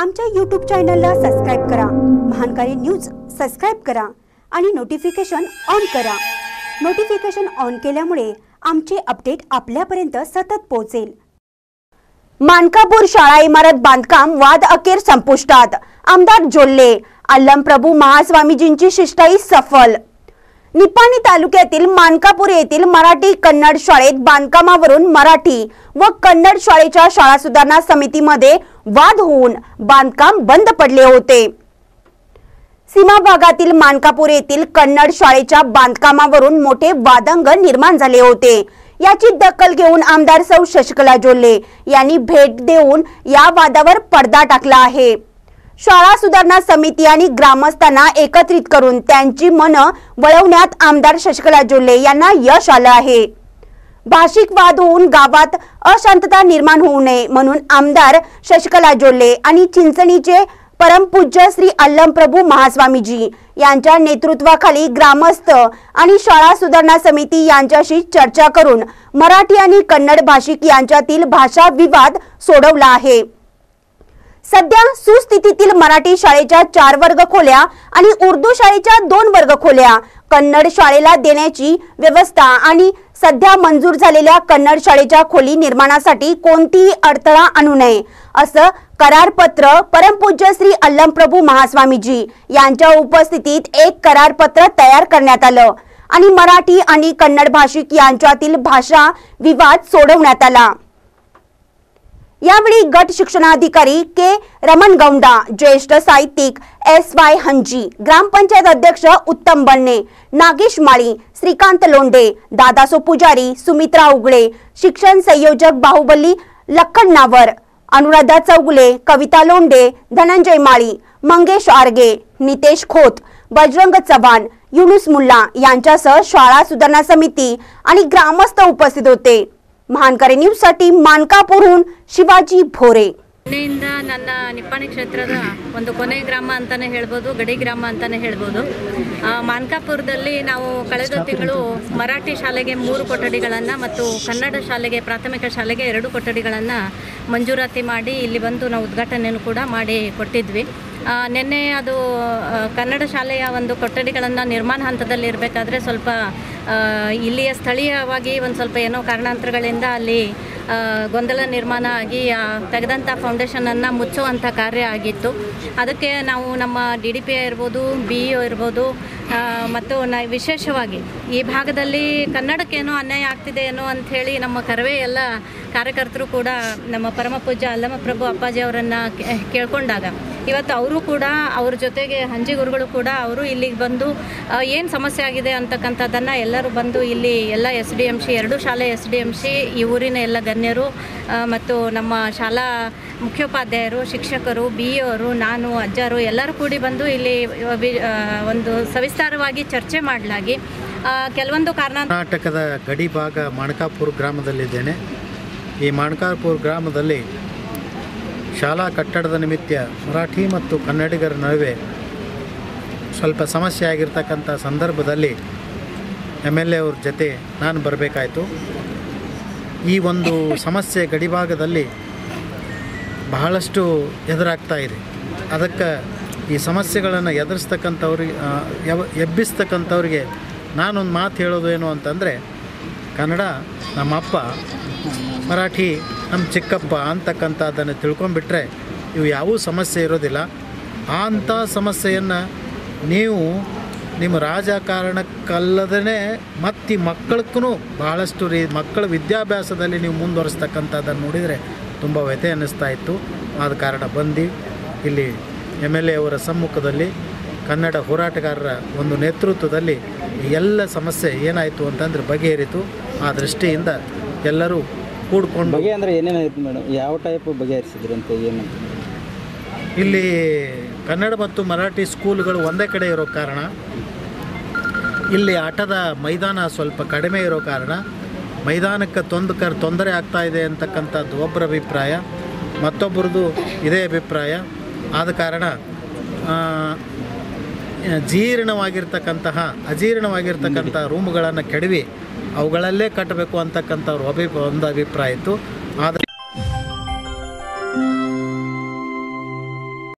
आमच्या YouTube चॅनलला subscribe करा, महानकारी न्यूज सबस्क्राइब करा आणि नोटिफिकेशन ऑन करा। नोटिफिकेशन ऑन केल्यामुळे आमचे अपडेट आपल्यापर्यंत सतत पोहोचेल। मानकापूर शाळा इमारत बांधकाम वाद अखेर संपुष्टात। आमदार जोल्ले, अल्लमप्रभू महास्वामीजींची शिष्टाई सफल। निपाणी तालुक्यातील मानकापूर येथील मराठी कन्नड शाळेत बांधकामावरून मराठी व कन्नड शाळेच्या शाळा सुधारणा समितीमध्ये वाद होऊन बांधकाम बंद पडले होते। सीमा भागातील मानकापूर येथील कन्नड शाळेच्या बांधकामावरून मोठे वादंग निर्माण झाले होते। याची दखल घेऊन आमदार सौ शशिकला जोल्ले यांनी भेट देऊन या वादावर पडदा टाकला आहे। शाळा सुधारणा समिती आणि ग्रामस्थांना एकत्रित करून त्यांची मनं वळवण्यात आमदार शशिकला जोल्ले यांना यश आलं आहे। भाषिक वाद होऊन गावात अशांतता निर्माण होऊ नये म्हणून आमदार शशिकला जोल्ले आणि चिंचणीचे परमपूज्य श्री अल्लमप्रभू महास्वामीजी यांच्या नेतृत्वाखाली ग्रामस्थ आणि शाळा सुधारणा समिती यांच्याशी चर्चा करून मराठी आणि कन्नड भाषिक यांच्यातील भाषा विवाद सोडवला आहे। सध्या सुस्थितीतील मराठी शाळेच्या 4 वर्ग खोल्या आणि उर्दू शाळेच्या 2 वर्ग खोल्या कन्नड शाळेला देण्याची व्यवस्था आणि सध्या मंजूर झालेल्या कन्नड शाळेच्या खोली निर्माणासाठी कोणतीही अडथळा आणू नये असं करारपत्र परमपूज्य श्री अल्लमप्रभू महास्वामीजी यांच्या उपस्थितीत एक करारपत्र तयार करण्यात आलं आणि मराठी आणि कन्नड भाषिक यांच्यातील भाषा विवाद सोडवण्यात आला। यावेळी गट शिक्षणाधिकारी के रमणगौंडा, ज्येष्ठ साहित्यिक SY हंजी, ग्रामपंचायत अध्यक्ष उत्तम बन्ने, नागेश माळी, श्रीकांत लोंढे, दादासो पुजारी, सुमित्रा उगळे, शिक्षण संयोजक बाहुबली लखननावर, अनुराधा चौगुले, कविता लोंढे, धनंजय माळी, मंगेश आरगे, नितेश खोत, बजरंग चव्हाण, युनुस मुल्ला यांच्यासह शाळा सुधारणा समिती आणि ग्रामस्थ उपस्थित होते। महानकारी न्यूज साठी मानकापूरहून शिवाजी भोरे। ನನ್ನ ನಿಪ್ಪಾಣಿ ಕ್ಷೇತ್ರದ ಒಂದು ಕೊನೆ ಗ್ರಾಮ ಅಂತಾನೆ ಹೇಳ್ಬೋದು, ಗಡಿ ಗ್ರಾಮ ಅಂತಾನೆ ಹೇಳ್ಬೋದು। ಮಾನಕಾಪುರದಲ್ಲಿ ನಾವು ಕಳೆದ ತಿಂಗಳು ಮರಾಠಿ ಶಾಲೆಗೆ 3 ಕೊಠಡಿಗಳನ್ನು ಮತ್ತು ಕನ್ನಡ ಶಾಲೆಗೆ ಪ್ರಾಥಮಿಕ ಶಾಲೆಗೆ 2 ಕೊಠಡಿಗಳನ್ನು ಮಂಜೂರಾತಿ ಮಾಡಿ ಇಲ್ಲಿ ಬಂದು ನಾವು ಉದ್ಘಾಟನೆಯನ್ನು ಕೂಡ ಮಾಡಿ ಕೊಟ್ಟಿದ್ವಿ। ನಿನ್ನೆ ಅದು ಕನ್ನಡ ಶಾಲೆಯ ಒಂದು ಕೊಠಡಿಗಳನ್ನು ನಿರ್ಮಾಣ ಹಂತದಲ್ಲಿ ಇರಬೇಕಾದ್ರೆ ಸ್ವಲ್ಪ ಇಲ್ಲಿಯ ಸ್ಥಳೀಯವಾಗಿ ಒಂದು ಸ್ವಲ್ಪ ಏನೋ ಕಾರಣಾಂತರಗಳಿಂದ ಅಲ್ಲಿ ಗೊಂದಲ ನಿರ್ಮಾಣ ಆಗಿ ತೆಗೆದಂಥ ಫೌಂಡೇಶನನ್ನು ಮುಚ್ಚುವಂಥ ಕಾರ್ಯ ಆಗಿತ್ತು। ಅದಕ್ಕೆ ನಾವು ನಮ್ಮ DDP ಇರ್ಬೋದು, BEO ಇರ್ಬೋದು ಮತ್ತು ವಿಶೇಷವಾಗಿ ಈ ಭಾಗದಲ್ಲಿ ಕನ್ನಡಕ್ಕೇನೋ ಅನ್ಯಾಯ ಆಗ್ತಿದೆ ಏನೋ ಅಂಥೇಳಿ ನಮ್ಮ ಕರವೇ ಎಲ್ಲ ಕಾರ್ಯಕರ್ತರು ಕೂಡ ನಮ್ಮ ಪರಮಪೂಜ್ಯ ಅಲ್ಲಮಪ್ರಭು ಅಪ್ಪಾಜಿ ಅವರನ್ನು ಕೇಳ್ಕೊಂಡಾಗ ಇವತ್ತು ಅವರು ಕೂಡ ಅವ್ರ ಜೊತೆಗೆ ಹಂಜಿ ಗುರುಗಳು ಕೂಡ ಅವರು ಇಲ್ಲಿಗೆ ಬಂದು ಏನು ಸಮಸ್ಯೆ ಆಗಿದೆ ಅಂತಕ್ಕಂಥದ್ದನ್ನು ಎಲ್ಲರೂ ಬಂದು ಇಲ್ಲಿ ಎಲ್ಲ SDMC 2 ಶಾಲೆ SDMC ಈ ಊರಿನ ಎಲ್ಲ ಗಣ್ಯರು ಮತ್ತು ನಮ್ಮ ಶಾಲಾ ಮುಖ್ಯೋಪಾಧ್ಯಾಯರು, ಶಿಕ್ಷಕರು, BEO ನಾನು, ಅಜ್ಜರು ಎಲ್ಲರೂ ಕೂಡಿ ಬಂದು ಇಲ್ಲಿ ಒಂದು ಸವಿಸ್ತಾರವಾಗಿ ಚರ್ಚೆ ಮಾಡಲಾಗಿ ಕೆಲವೊಂದು ಕರ್ನಾಟಕದ ಗಡಿ ಭಾಗ ಮಾನಕಾಪುರ ಗ್ರಾಮದಲ್ಲಿದ್ದೇನೆ। ಈ ಮಾನಕಾಪುರ ಗ್ರಾಮದಲ್ಲಿ ಶಾಲಾ ಕಟ್ಟಡದ ನಿಮಿತ್ತ ಮರಾಠಿ ಮತ್ತು ಕನ್ನಡಿಗರ ನಡುವೆ ಸ್ವಲ್ಪ ಸಮಸ್ಯೆ ಆಗಿರ್ತಕ್ಕಂಥ ಸಂದರ್ಭದಲ್ಲಿ MLA ಅವ್ರ ಜೊತೆ ನಾನು ಬರಬೇಕಾಯಿತು। ಈ ಒಂದು ಸಮಸ್ಯೆ ಗಡಿಭಾಗದಲ್ಲಿ ಬಹಳಷ್ಟು ಎದುರಾಗ್ತಾ ಇದೆ। ಅದಕ್ಕೆ ಈ ಸಮಸ್ಯೆಗಳನ್ನು ಎದುರಿಸ್ತಕ್ಕಂಥವ್ರಿಗೆ ಎಬ್ಬಿಸ್ತಕ್ಕಂಥವ್ರಿಗೆ ನಾನೊಂದು ಮಾತು ಹೇಳೋದು ಏನು ಅಂತಂದರೆ, ಕನ್ನಡ ನಮ್ಮಪ್ಪ, ಮರಾಠಿ ನಮ್ಮ ಚಿಕ್ಕಪ್ಪ ಅಂತಕ್ಕಂಥದ್ದನ್ನು ತಿಳ್ಕೊಂಬಿಟ್ರೆ ಇವು ಯಾವುೂ ಸಮಸ್ಯೆ ಇರೋದಿಲ್ಲ। ಅಂಥ ಸಮಸ್ಯೆಯನ್ನು ನೀವು ನಿಮ್ಮ ರಾಜಕಾರಣಕ್ಕಲ್ಲದೇ ಮತ್ತು ಮಕ್ಕಳಕ್ಕೂ ಭಾಳಷ್ಟು ಮಕ್ಕಳ ವಿದ್ಯಾಭ್ಯಾಸದಲ್ಲಿ ನೀವು ಮುಂದುವರಿಸ್ತಕ್ಕಂಥದ್ದನ್ನು ನೋಡಿದರೆ ತುಂಬ ವ್ಯಥೆ ಅನ್ನಿಸ್ತಾ ಇತ್ತು। ಆದ ಕಾರಣ ಬಂದು ಇಲ್ಲಿ MLA ಅವರ ಸಮ್ಮುಖದಲ್ಲಿ ಕನ್ನಡ ಹೋರಾಟಗಾರರ ಒಂದು ನೇತೃತ್ವದಲ್ಲಿ ಎಲ್ಲ ಸಮಸ್ಯೆ ಏನಾಯಿತು ಅಂತಂದರೆ ಬಗೆಹರಿತು। ಆ ದೃಷ್ಟಿಯಿಂದ ಎಲ್ಲರೂ ಕೂಡ್ಕೊಂಡು ಬಗೆ ಅಂದರೆ ಏನೇನಾಯಿತು ಮೇಡಮ್? ಯಾವ ಟೈಪ್ ಬಗೆಹರಿಸಿದ್ರಿ ಅಂತ? ಏನು ಇಲ್ಲಿ ಕನ್ನಡ ಮತ್ತು ಮರಾಠಿ ಸ್ಕೂಲ್ಗಳು ಒಂದೇ ಕಡೆ ಇರೋ ಕಾರಣ, ಇಲ್ಲಿ ಆಟದ ಮೈದಾನ ಸ್ವಲ್ಪ ಕಡಿಮೆ ಇರೋ ಕಾರಣ ಮೈದಾನಕ್ಕೆ ತೊಂದರೆ ಆಗ್ತಾ ಇದೆ ಅಂತಕ್ಕಂಥದ್ದು ಒಬ್ಬರ ಅಭಿಪ್ರಾಯ, ಮತ್ತೊಬ್ಬರದು ಇದೇ ಅಭಿಪ್ರಾಯ। ಆದ ಕಾರಣ ಅಜೀರ್ಣವಾಗಿರ್ತಕ್ಕಂಥ ರೂಮ್ಗಳನ್ನು ಕೆಡವಿ ಅವುಗಳಲ್ಲೇ ಕಟ್ಟಬೇಕು ಅಂತಕ್ಕಂಥವ್ರು ಒಂದು ಅಭಿಪ್ರಾಯ ಇತ್ತು।